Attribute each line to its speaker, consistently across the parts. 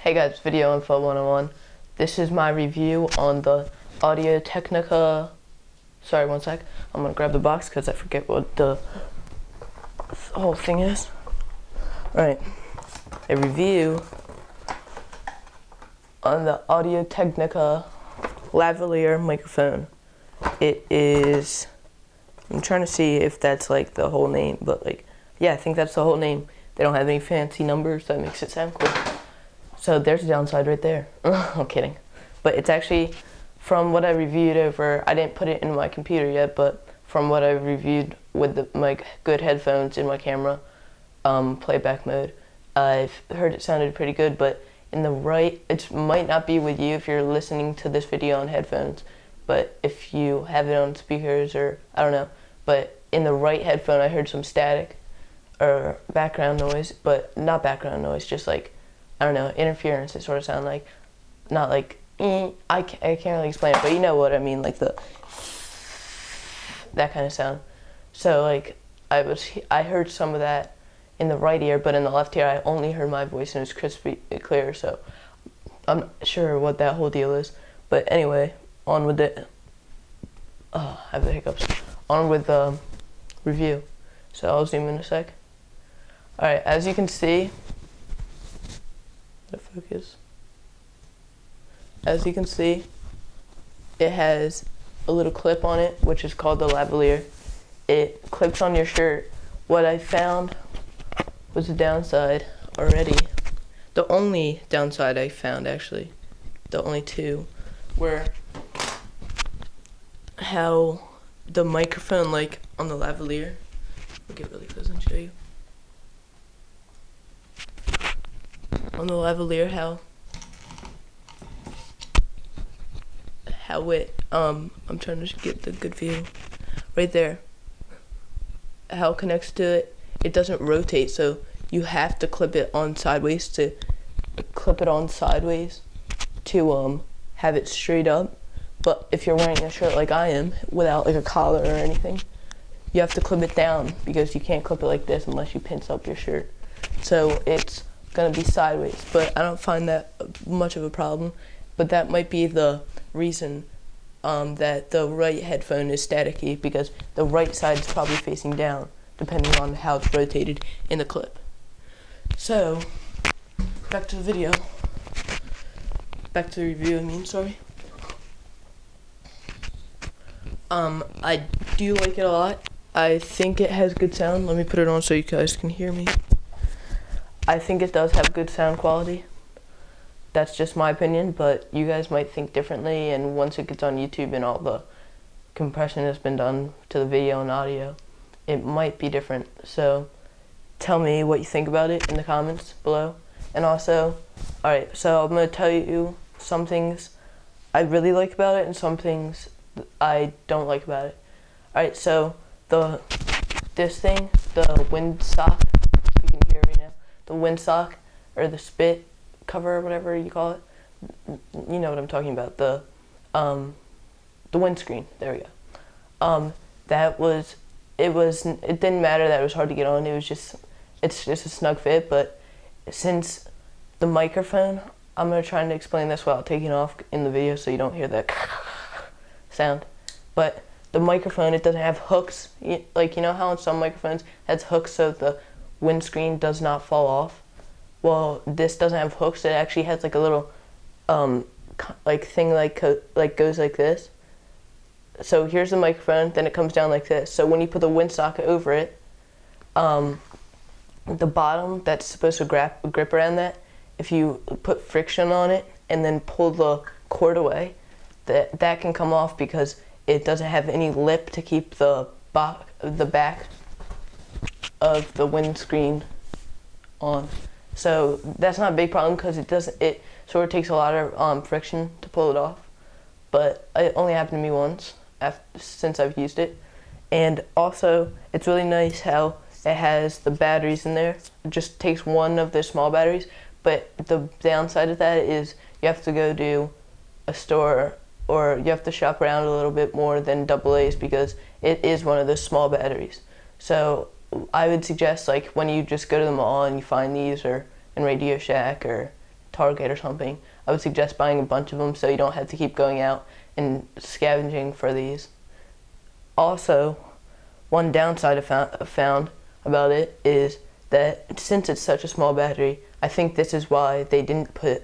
Speaker 1: Hey guys, Video Info 101. This is my review on the Audio Technica. Sorry, one sec. I'm gonna grab the box because I forget what the whole thing is. Alright, a review on the Audio Technica lavalier microphone. It is, I'm trying to see if that's like the whole name, but like, yeah, I think that's the whole name. They don't have any fancy numbers, that makes it sound cool. So there's a downside right there. I'm kidding. But it's actually, from what I reviewed over, I didn't put it in my computer yet, but from what I reviewed with my good headphones in my camera, playback mode, I've heard it sounded pretty good, but in the right, it might not be with you if you're listening to this video on headphones, but if you have it on speakers or, I don't know, but in the right headphone I heard some static or background noise, but not background noise, just like, I don't know, interference. It sort of sounded like, not like, I can't really explain it, but you know what I mean, like that kind of sound. So like, I heard some of that in the right ear, but in the left ear I only heard my voice and it was crispy clear, so I'm not sure what that whole deal is. But anyway, on with it. Oh, I have the hiccups. On with the review. So I'll zoom in a sec. Alright, as you can see, focus. As you can see, it has a little clip on it, which is called the lavalier. It clips on your shirt. What I found was a downside already. The only downside I found, actually, the only two, were how the microphone, like on the lavalier, I'll get really close and show you. On the lavalier, how it, I'm trying to get the good view, right there, how it connects to it, it doesn't rotate, so you have to clip it on sideways to have it straight up. But if you're wearing a shirt like I am, without like a collar or anything, you have to clip it down because you can't clip it like this unless you pinch up your shirt. So it's gonna be sideways, but I don't find that much of a problem. But that might be the reason that the right headphone is staticky, because the right side is probably facing down, depending on how it's rotated in the clip. So, back to the video. Back to the review, I mean, sorry. I do like it a lot. I think it has good sound. Let me put it on so you guys can hear me. I think it does have good sound quality. That's just my opinion, but you guys might think differently, and once it gets on YouTube and all the compression has been done to the video and audio, it might be different. So tell me what you think about it in the comments below. And also, alright, so I'm going to tell you some things I really like about it and some things I don't like about it. Alright, so this thing, the windsock, you can hear right now, the windsock, or the spit cover, or whatever you call it, you know what I'm talking about, the windscreen, there we go. It didn't matter that it was hard to get on, it's just a snug fit. But since the microphone, I'm going to try and explain this without taking off in the video so you don't hear that sound. But the microphone, it doesn't have hooks, like you know how in some microphones it has hooks so the windscreen does not fall off. Well, this doesn't have hooks. It actually has like a little like thing like goes like this. So here's the microphone, then it comes down like this. So when you put the windsock over it, the bottom that's supposed to grip around that, if you put friction on it and then pull the cord away, that can come off because it doesn't have any lip to keep the back of the windscreen on. So that's not a big problem because it sort of takes a lot of friction to pull it off. But it only happened to me once since I've used it. And also, it's really nice how it has the batteries in there. It just takes one of the small batteries, but the downside of that is you have to go to a store, or you have to shop around a little bit more than AA's because it is one of those small batteries. So I would suggest, like, when you just go to the mall and you find these, or in Radio Shack or Target or something, I would suggest buying a bunch of them so you don't have to keep going out and scavenging for these. Also, one downside I found about it is that since it's such a small battery, I think this is why they didn't put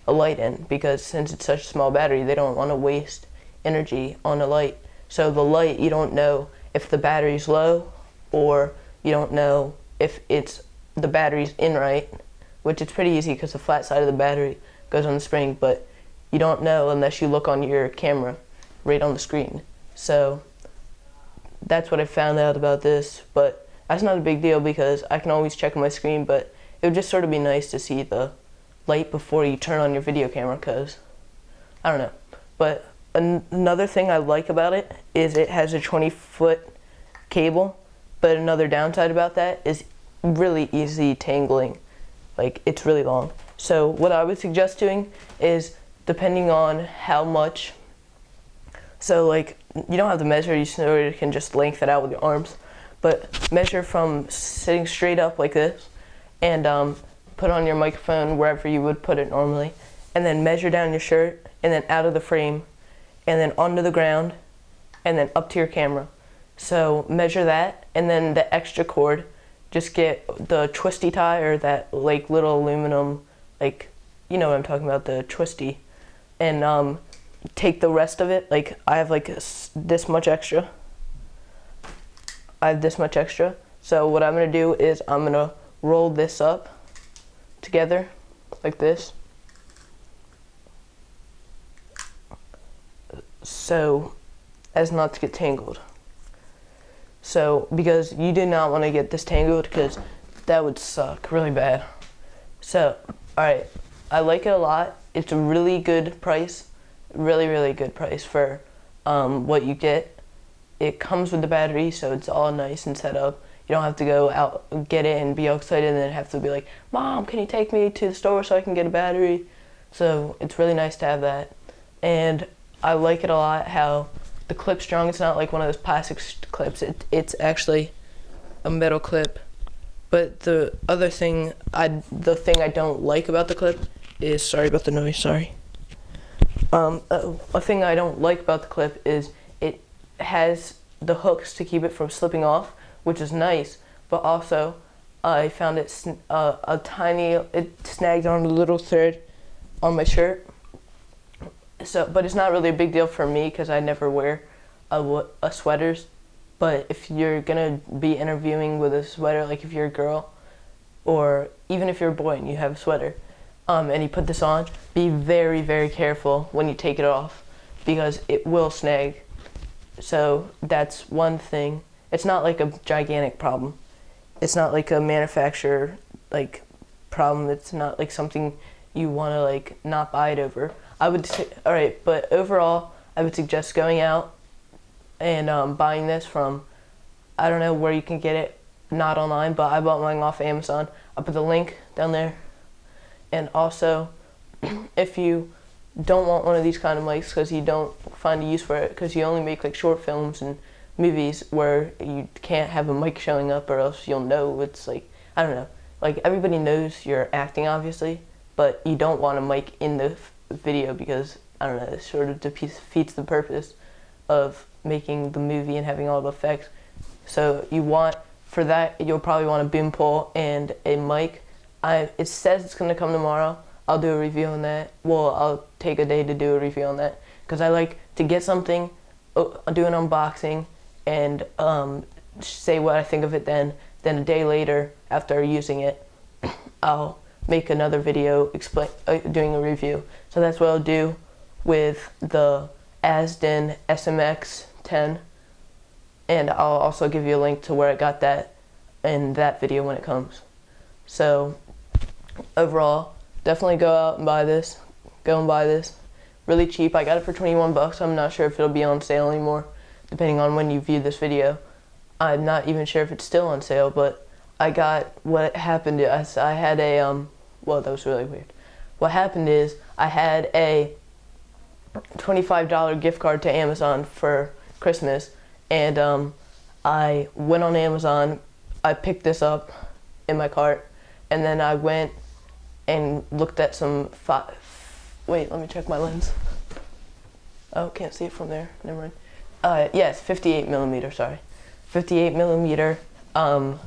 Speaker 1: a light in, because since it's such a small battery, they don't want to waste energy on a light. So the light, you don't know if the battery's low, or you don't know if the battery's in right, which is pretty easy because the flat side of the battery goes on the spring, but you don't know unless you look on your camera right on the screen. So that's what I found out about this, but that's not a big deal because I can always check on my screen, but it would just sort of be nice to see the light before you turn on your video camera, because I don't know. But another thing I like about it is it has a 20-foot cable, but another downside about that is really easy tangling. Like, it's really long. So what I would suggest doing is, depending on how much, so like, you don't have to measure, you can just lengthen it out with your arms, but measure from sitting straight up like this, and put on your microphone wherever you would put it normally, and then measure down your shirt, and then out of the frame, and then onto the ground, and then up to your camera. So measure that, and then the extra cord, just get the twisty tie, or that like little aluminum, like, you know what I'm talking about, the twisty, and take the rest of it. Like, I have like this much extra. I have this much extra. So what I'm gonna do is I'm gonna roll this up together like this, so as not to get tangled. So, because you do not want to get this tangled, because that would suck really bad. So, alright, I like it a lot. It's a really good price, really good price for what you get. It comes with the battery, so it's all nice and set up. You don't have to go out and get it and be all excited and then have to be like, Mom, can you take me to the store so I can get a battery? So it's really nice to have that. And I like it a lot how the clip's strong. It's not like one of those plastic clips. It's actually a metal clip. But the other thing, the thing I don't like about the clip is, sorry about the noise, sorry. A thing I don't like about the clip is it has the hooks to keep it from slipping off, which is nice, but also I found it it snagged on a little thread on my shirt. So, but it's not really a big deal for me because I never wear sweaters. But if you're gonna be interviewing with a sweater, like if you're a girl, or even if you're a boy and you have a sweater, and you put this on, be very careful when you take it off, because it will snag. So that's one thing. It's not like a gigantic problem. It's not like a manufacturer like problem. It's not like something you want to like not buy it over. I would say, all right, but overall, I would suggest going out and buying this from, I don't know where you can get it, not online, but I bought mine off Amazon. I'll put the link down there. And also, if you don't want one of these kind of mics because you don't find a use for it, because you only make like short films and movies where you can't have a mic showing up or else you'll know it's like, I don't know, like everybody knows you're acting obviously, but you don't want a mic in the video because, I don't know, it sort of defeats the purpose of making the movie and having all the effects. So you want, for that, you'll probably want a boom pole and a mic. It says it's going to come tomorrow. I'll do a review on that. Well, I'll take a day to do a review on that because I like to get something, do an unboxing, and say what I think of it then. Then a day later, after using it, I'll make another video doing a review. So that's what I'll do with the Asden SMX 10, and I'll also give you a link to where I got that in that video when it comes. So overall, definitely go out and buy this. Go and buy this. Really cheap. I got it for 21 bucks. I'm not sure if it'll be on sale anymore, depending on when you view this video. I'm not even sure if it's still on sale, but I got, what happened is I had a, well, that was really weird. What happened is I had a $25 gift card to Amazon for Christmas, and I went on Amazon, I picked this up in my cart, and then I went and looked at some wait, let me check my lens. Oh, can't see it from there. Never mind. Yes, 58 millimeter. Sorry, 58 millimeter. 2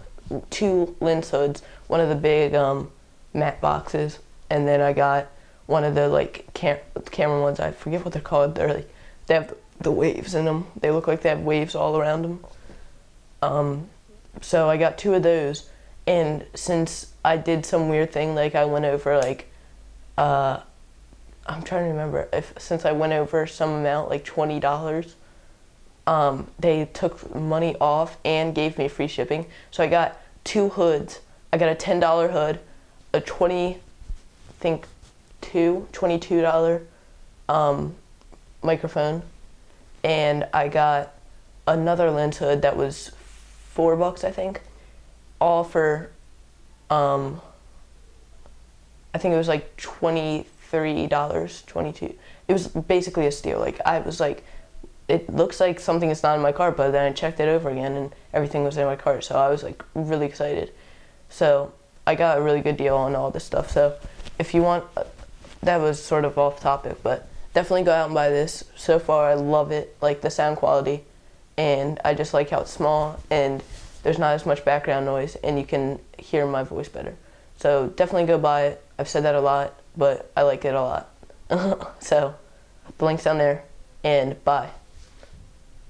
Speaker 1: lens hoods. One of the big matte boxes, and then I got one of the like camera ones. I forget what they're called. They have the waves in them. They look like they have waves all around them. So I got 2 of those, and since I did some weird thing, like I went over like I'm trying to remember since I went over some amount, like $20, they took money off and gave me free shipping. So I got 2 hoods. I got a $10 hood, a $22 microphone, and I got another lens hood that was $4, I think, all for I think it was like $23, 22. It was basically a steal. Like I was like, it looks like something is not in my cart, but then I checked it over again and everything was in my cart. So I was like really excited. So I got a really good deal on all this stuff. So if you want, that was sort of off topic, but definitely go out and buy this. So far I love it, like the sound quality, and I just like how it's small and there's not as much background noise and you can hear my voice better. So definitely go buy it. I've said that a lot, but I like it a lot. So the link's down there, and bye.